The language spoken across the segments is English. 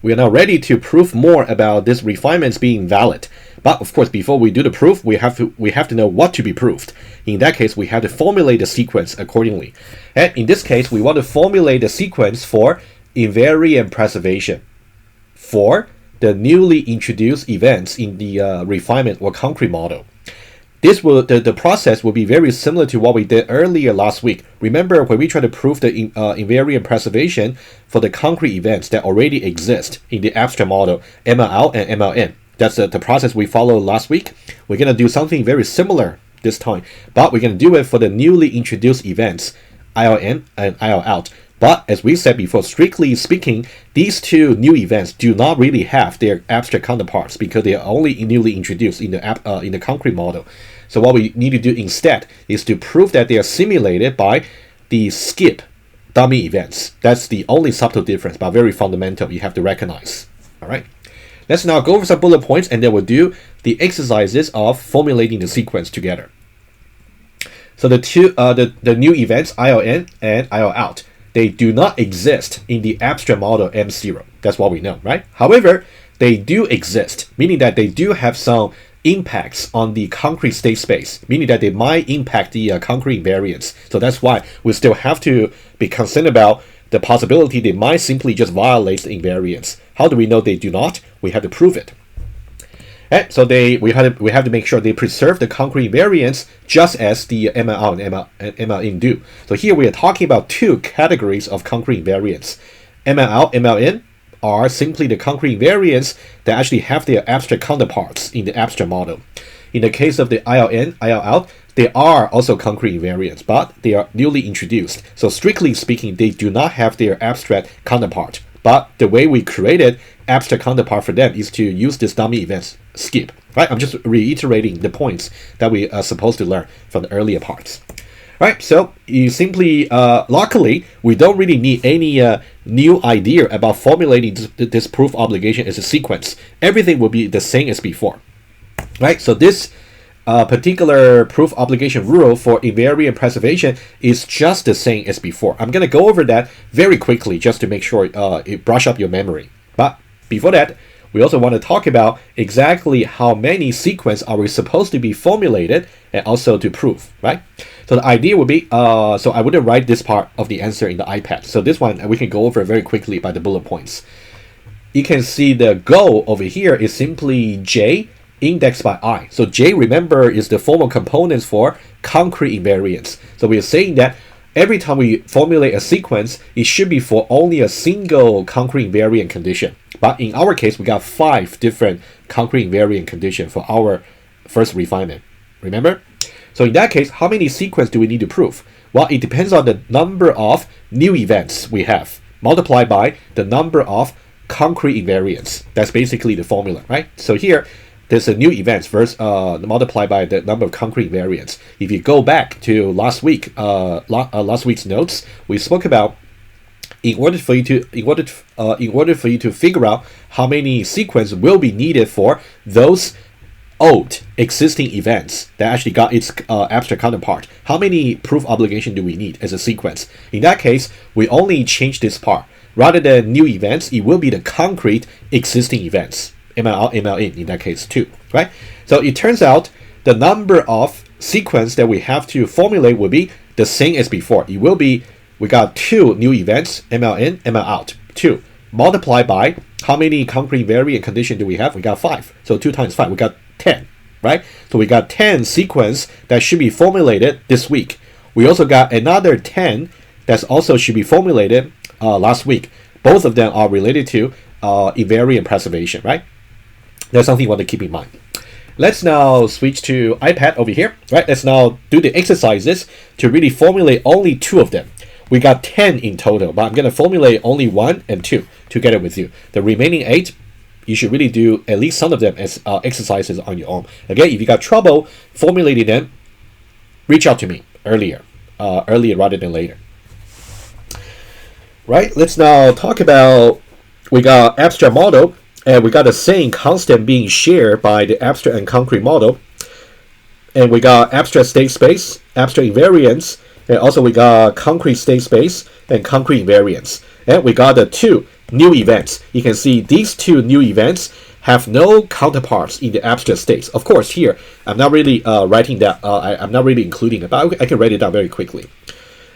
We are now ready to prove more about this refinements being valid. But of course, before we do the proof, we have to know what to be proved. In that case, we have to formulate the sequence accordingly. And in this case, we want to formulate the sequence for invariant preservation for the newly introduced events in the refinement or concrete model. The process will be very similar to what we did earlier last week. Remember when we tried to prove the invariant preservation for the concrete events that already exist in the abstract model, ML and MLN. That's the process we followed last week. We're going to do something very similar this time, but we're going to do it for the newly introduced events, ILN and ILOut. But as we said before, strictly speaking, these two new events do not really have their abstract counterparts because they are only newly introduced in the concrete model. So what we need to do instead is to prove that they are simulated by the skip dummy events. That's the only subtle difference, but very fundamental you have to recognize. All right. Let's now go over some bullet points and then we'll do the exercises of formulating the sequence together. So the new events, ILN and ILOut, they do not exist in the abstract model M0. That's what we know, right? However, they do exist, meaning that they do have some impacts on the concrete state space, meaning that they might impact the concrete invariance. So that's why we still have to be concerned about the possibility they might simply just violate the invariance. How do we know they do not? We have to prove it. And so we have to make sure they preserve the concrete invariance just as the ML and MLN do. So here we are talking about two categories of concrete invariance. ML, MLN are simply the concrete invariants that actually have their abstract counterparts in the abstract model. In the case of the ILN, ILOut, they are also concrete invariants, but they are newly introduced. So strictly speaking, they do not have their abstract counterpart. But the way we created abstract counterpart for them is to use this dummy events skip. Right? I'm just reiterating the points that we are supposed to learn from the earlier parts. Right? So you simply, luckily, we don't really need any new idea about formulating this proof obligation as a sequence. Everything will be the same as before. Right? So this particular proof obligation rule for invariant preservation is just the same as before. I'm going to go over that very quickly just to make sure it brush up your memory. But before that, we also want to talk about exactly how many sequence are we supposed to be formulated and also to prove, right? So the idea would be, so I wouldn't write this part of the answer in the iPad. So this one we can go over very quickly by the bullet points. You can see the goal over here is simply J indexed by I. So J, remember, is the formal components for concrete invariance. So we are saying that every time we formulate a sequence, it should be for only a single concrete invariant condition. But in our case, we got 5 different concrete invariant conditions for our first refinement. Remember? So in that case, how many sequence do we need to prove? Well, it depends on the number of new events we have, multiplied by the number of concrete invariants. That's basically the formula, right? So here, there's a new events versus multiplied by the number of concrete invariants. If you go back to last week's notes, we spoke about in order for you to figure out how many sequence will be needed for those old existing events that actually got its abstract counterpart. How many proof obligation do we need as a sequence? In that case, we only change this part. Rather than new events, it will be the concrete existing events. ML, MLN in that case too, right? So it turns out the number of sequence that we have to formulate will be the same as before. It will be, we got 2 new events, MLN, MLOut, 2. Multiplied by how many concrete invariant condition do we have? We got 5. So 2 times 5, we got 10, right? So we got 10 sequence that should be formulated this week. We also got another 10 that also should be formulated last week. Both of them are related to invariant preservation, right? That's something you want to keep in mind. Let's now switch to iPad over here, right? Let's now do the exercises to really formulate only 2 of them. We got 10 in total, but I'm going to formulate only 1 and 2 together with you. The remaining 8, you should really do at least some of them as exercises on your own. Again, if you got trouble formulating them, reach out to me earlier rather than later. Right, let's now talk about, we got abstract model, and we got the same constant being shared by the abstract and concrete model. And we got abstract state space, abstract invariance, and also we got concrete state space and concrete invariance. And we got the 2 new events. You can see these two new events have no counterparts in the abstract states. Of course, here I'm not really writing that. I'm not really including it, but I can write it down very quickly.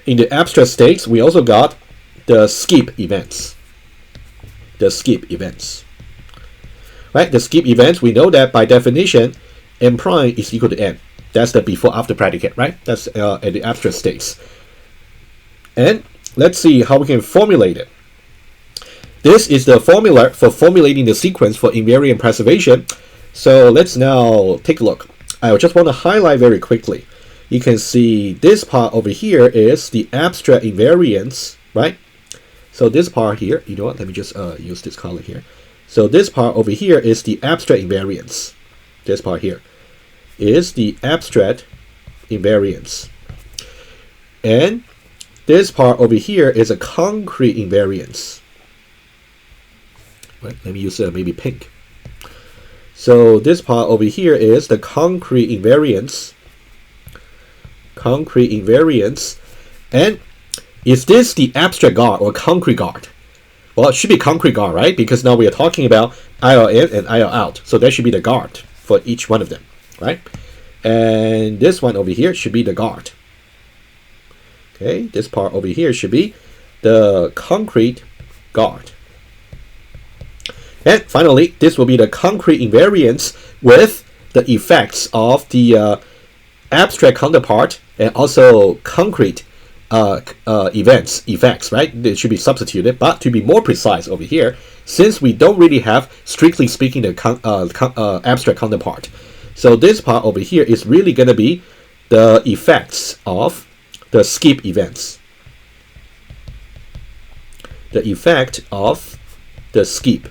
In the abstract states, we also got the skip events. The skip events. Right? The skip events, we know that by definition, n prime is equal to n. That's the before-after predicate, right? That's at the abstract states. And let's see how we can formulate it. This is the formula for formulating the sequence for invariant preservation. So let's now take a look. I just want to highlight very quickly. You can see this part over here is the abstract invariance, right? So this part here, you know what? Let me just use this color here. So this part over here is the abstract invariance. This part here is the abstract invariance. And this part over here is a concrete invariance. Right, let me use maybe pink. So this part over here is the concrete invariance. Concrete invariance. And is this the abstract guard or concrete guard? Well, it should be concrete guard, right? Because now we are talking about IL in and IL out. So that should be the guard for each one of them, right? And this one over here should be the guard. Okay, this part over here should be the concrete guard. And finally, this will be the concrete invariance with the effects of the abstract counterpart and also concrete effects, right? It should be substituted, but to be more precise over here, since we don't really have, strictly speaking, the abstract counterpart. So this part over here is really going to be the effects of the skip events. The effect of the skip.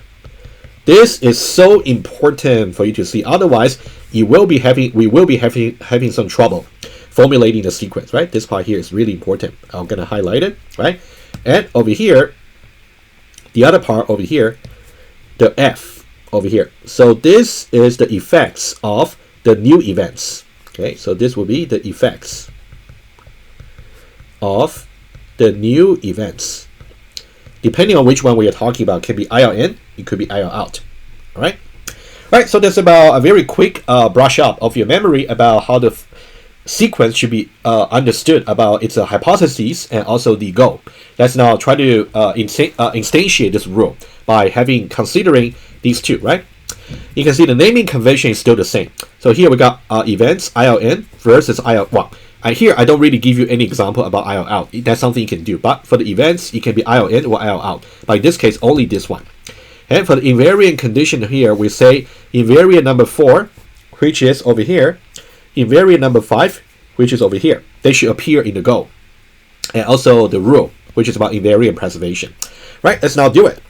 This is so important for you to see. Otherwise, we will be having some trouble formulating the sequence, right? This part here is really important. I'm gonna highlight it, right? And over here, the other part over here, the F over here. So this is the effects of the new events. Okay, so this will be the effects of the new events. Depending on which one we are talking about, it can be IL in, it could be IL out. All right. All right. So that's about a very quick brush up of your memory about how the sequence should be understood about its hypotheses and also the goal. Let's now try to instantiate this rule by considering these two. Right. You can see the naming convention is still the same. So here we got events IL in versus IL. Well, here I don't really give you any example about IL out. That's something you can do. But for the events, it can be IL in or IL out. But in this case, only this one. And for the invariant condition here, we say invariant number 4, which is over here, invariant number 5, which is over here. They should appear in the goal. And also the rule, which is about invariant preservation. Right, let's now do it.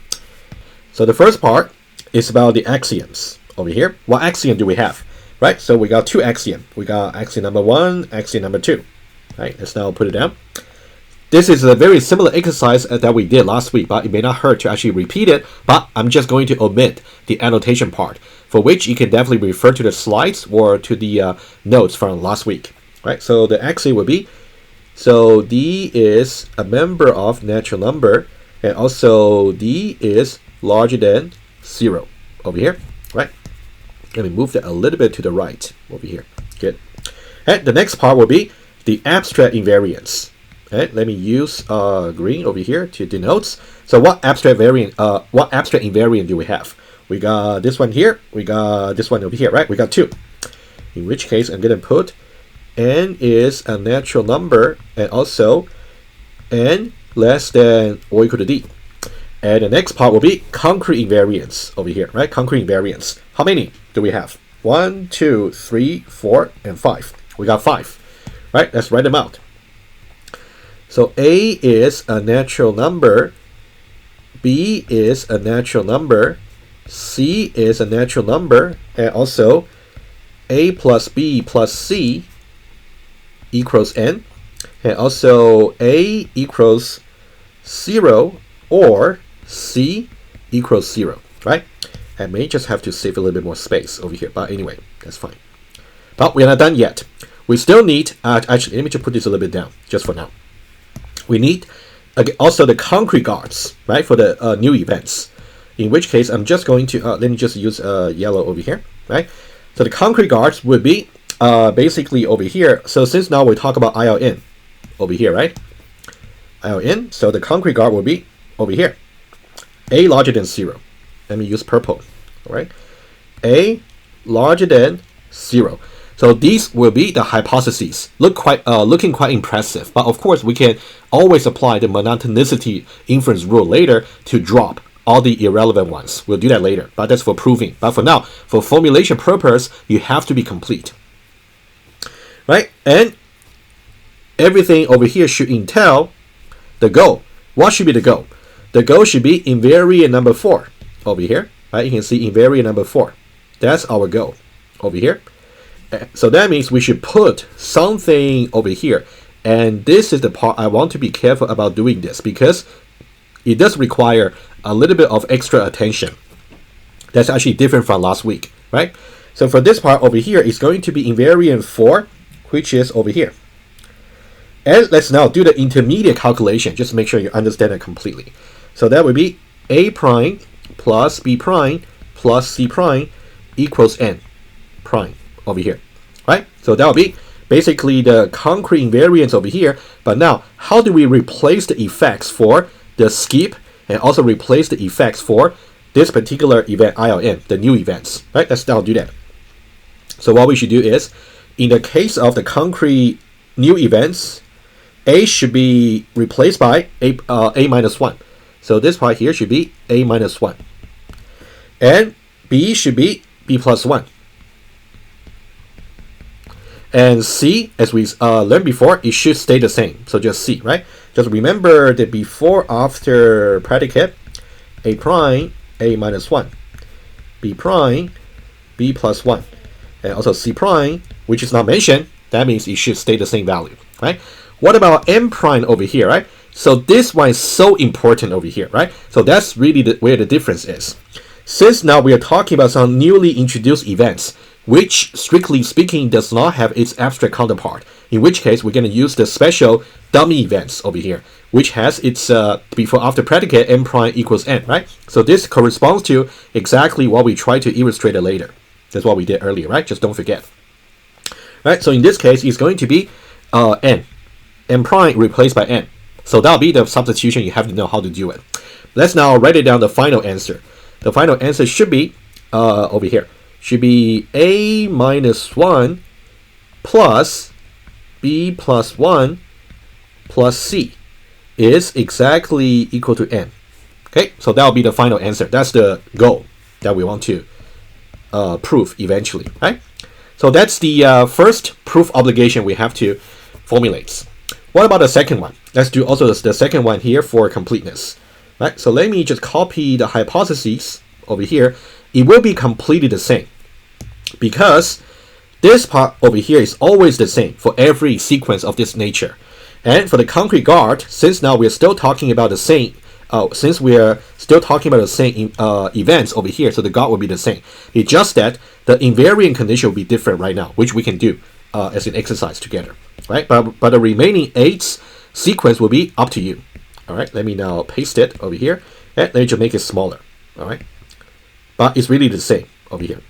So the first part is about the axioms over here. What axiom do we have? Right, so we got two axioms. We got axiom number 1, axiom number 2. Right, let's now put it down. This is a very similar exercise that we did last week, but it may not hurt to actually repeat it, but I'm just going to omit the annotation part, for which you can definitely refer to the slides or to the notes from last week. Right, so the axiom will be, so D is a member of natural number, and also D is larger than 0 over here, right? Let me move that a little bit to the right over here. Good. And the next part will be the abstract invariance. And let me use green over here to denote. So what abstract invariant do we have? We got this one here. We got this one over here, right? We got 2. In which case, I'm going to put n is a natural number, and also n less than or equal to d. And the next part will be concrete invariance over here, right? Concrete invariance. How many do we have? 1, 2, 3, 4, and 5. We got 5, right? Let's write them out. So A is a natural number, B is a natural number, C is a natural number, and also A plus B plus C equals n, and also A equals 0 or C equals 0, right? I may just have to save a little bit more space over here, but anyway, that's fine. But we're not done yet. We still need, actually, let me just put this a little bit down, just for now. We need Also the concrete guards, right, for the new events. In which case, I'm just going to let me just use yellow over here, right? So the concrete guards would be basically over here. So since now we talk about ILN over here, right? ILN. So the concrete guard will be over here, a larger than 0. Let me use purple, all right? A larger than 0. So these will be the hypotheses. Looking quite impressive. But of course, we can always apply the monotonicity inference rule later to drop all the irrelevant ones. We'll do that later, but that's for proving. But for now, for formulation purpose, you have to be complete, right? And everything over here should entail the goal. What should be the goal? The goal should be invariant number 4 over here, right? You can see invariant number 4. That's our goal over here. So that means we should put something over here. And this is the part I want to be careful about doing this, because it does require a little bit of extra attention. That's actually different from last week, right? So for this part over here, it's going to be invariant 4, which is over here. And let's now do the intermediate calculation, just to make sure you understand it completely. So that would be A prime plus B prime plus C prime equals N prime over here, right? So that will be basically the concrete invariance over here. But now, how do we replace the effects for the skip and also replace the effects for this particular event ILN, the new events, right? Let's now do that. So what we should do is, in the case of the concrete new events, A should be replaced by A minus 1. So this part here should be A minus 1. And B should be B plus 1. And C, as we learned before, it should stay the same. So just C, right? Just remember the before-after predicate, A prime, A minus 1. B prime, B plus 1. And also C prime, which is not mentioned. That means it should stay the same value, right? What about M prime over here, right? So this one is so important over here, right? So that's really where the difference is. Since now we are talking about some newly introduced events, which strictly speaking does not have its abstract counterpart, in which case we're going to use the special dummy events over here, which has its before after predicate M prime equals N, right? So this corresponds to exactly what we try to illustrate later. That's what we did earlier, right? Just don't forget. Right, so in this case, it's going to be N prime replaced by N. So that'll be the substitution. You have to know how to do it. Let's now write it down the final answer. The final answer should be over here. Should be A minus 1 plus B plus 1 plus C is exactly equal to N. Okay, so that'll be the final answer. That's the goal that we want to prove eventually, right? So that's the first proof obligation we have to formulate. What about the second one? Let's do also the second one here for completeness. Right? So let me just copy the hypotheses over here. It will be completely the same, because this part over here is always the same for every sequence of this nature. And for the concrete guard, since now we're still talking about the same, events over here, so the guard will be the same. It's just that the invariant condition will be different right now, which we can do as an exercise together, right? But the remaining 8 sequence will be up to you. All right, let me now paste it over here, and let me just make it smaller. All right, but it's really the same over here.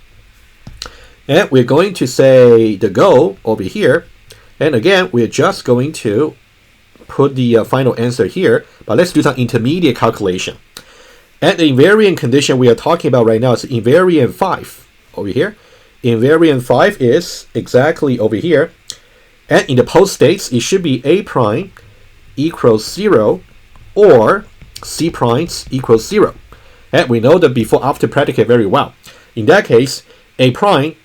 And we're going to say the goal over here, and again, we're just going to put the final answer here, but let's do some intermediate calculation. And the invariant condition we are talking about right now is invariant 5 over here. Invariant 5 is exactly over here. And in the post states, it should be A prime equals 0 or C primes equals 0. And we know the before after predicate very well. In that case, A prime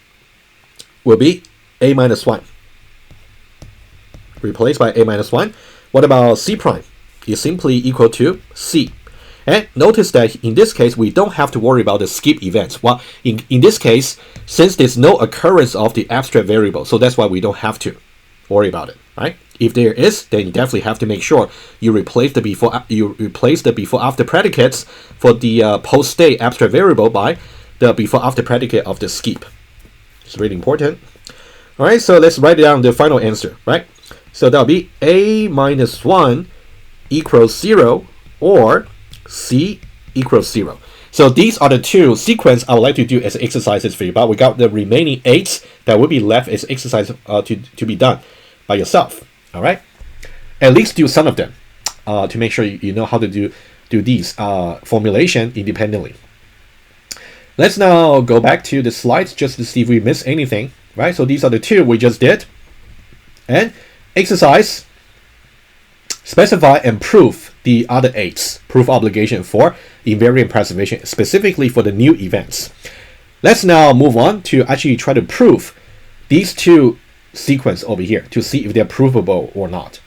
will be A minus 1. Replaced by A minus 1. What about C prime? Is simply equal to C. And notice that in this case, we don't have to worry about the skip events. Well, in this case, since there's no occurrence of the abstract variable, so that's why we don't have to worry about it, right? If there is, then you definitely have to make sure you replace the before after predicates for the post state abstract variable by the before after predicate of the skip. It's really important. All right, so let's write down the final answer, right? So that'll be A minus 1 equals 0 or C equals 0. So these are the two sequence I would like to do as exercises for you, but we got the remaining 8 that will be left as exercise to be done by yourself. All right, at least do some of them to make sure you know how to do these formulation independently. Let's now go back to the slides just to see if we missed anything. Right, so these are the two we just did. And exercise, specify and prove the other 8 proof obligation for invariant preservation, specifically for the new events. Let's now move on to actually try to prove these two sequence over here to see if they're provable or not.